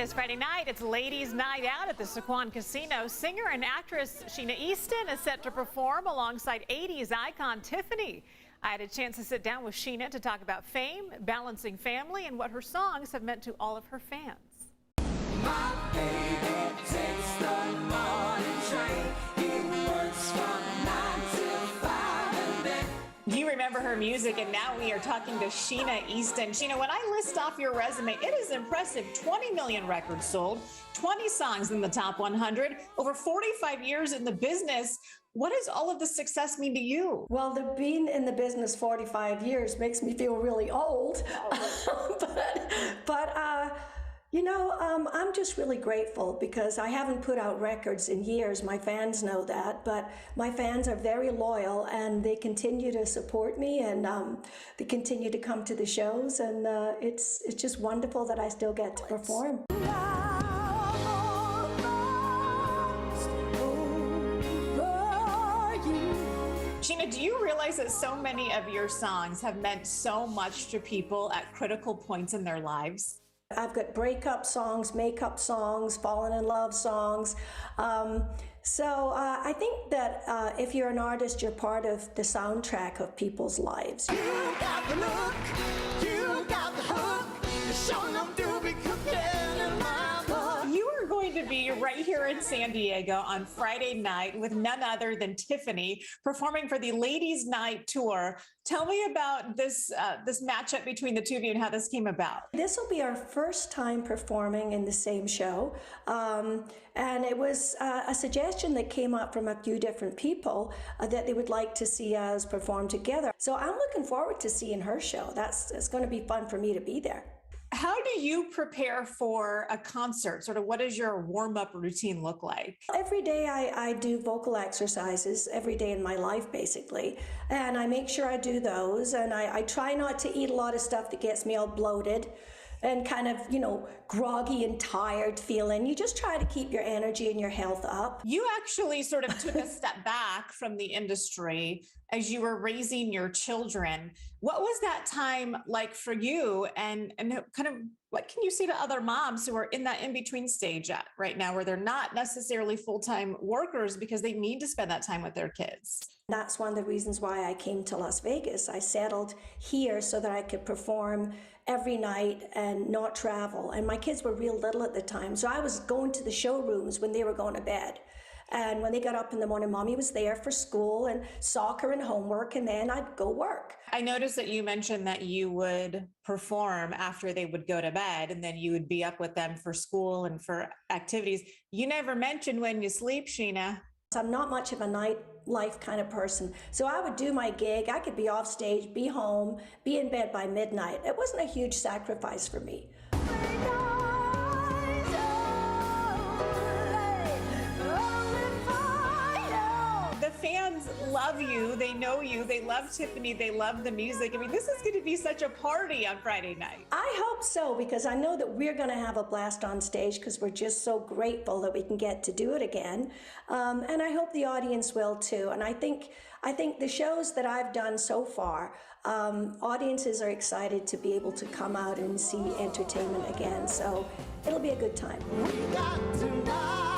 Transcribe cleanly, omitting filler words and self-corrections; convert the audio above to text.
This Friday night, it's Ladies' Night Out at the Sycuan Casino. Singer and actress Sheena Easton is set to perform alongside 80s icon Tiffany. I had a chance to sit down with Sheena to talk about fame, balancing family, and what her songs have meant to all of her fans. My baby takes the morning train. He works from 9 till 5 and then. You remember her music, and now we are talking to Sheena Easton. Sheena, when I list off your resume, it is impressive. 20 million records sold, 20 songs in the top 100, over 45 years in the business. What does all of this success mean to you? Well, being in the business 45 years makes me feel really old. I'm just really grateful because I haven't put out records in years. My fans know that, but my fans are very loyal and they continue to support me, and they continue to come to the shows, and it's just wonderful that I still get to perform. Sheena, do you realize that so many of your songs have meant so much to people at critical points in their lives? I've got breakup songs, makeup songs, fallen in love songs. I think that if you're an artist, you're part of the soundtrack of people's lives. You got the look, you got the hook. You're showing them to be cooking in my book. You are going to be right here in San Diego on Friday night with none other than Tiffany, performing for the Ladies' Night Tour. Tell me about this matchup between the two of you and how this came about. This will be our first time performing in the same show, and it was a suggestion that came up from a few different people that they would like to see us perform together. So I'm looking forward to seeing her show. It's going to be fun for me to be there. How do you prepare for a concert? Sort of what does your warm-up routine look like? Every day I do vocal exercises every day in my life, basically. And I make sure I do those. And I try not to eat a lot of stuff that gets me all bloated and kind of, groggy and tired feeling. You just try to keep your energy and your health up. You actually sort of took a step back from the industry as you were raising your children. What was that time like for you? And kind of what can you say to other moms who are in that in-between stage right now where they're not necessarily full-time workers because they need to spend that time with their kids? That's one of the reasons why I came to Las Vegas. I settled here so that I could perform every night and not travel. And my kids were real little at the time, so I was going to the showrooms when they were going to bed. And when they got up in the morning, Mommy was there for school and soccer and homework, and then I'd go work. I noticed that you mentioned that you would perform after they would go to bed, and then you would be up with them for school and for activities. You never mentioned when you sleep, Sheena. I'm not much of a nightlife kind of person. So I would do my gig. I could be off stage, be home, be in bed by midnight. It wasn't a huge sacrifice for me. Fans love you. They know you. They love Tiffany. They love the music. I mean, this is going to be such a party on Friday night. I hope so, because I know that we're going to have a blast on stage because we're just so grateful that we can get to do it again. And I hope the audience will too. And I think the shows that I've done so far, audiences are excited to be able to come out and see entertainment again. So it'll be a good time. We got tonight.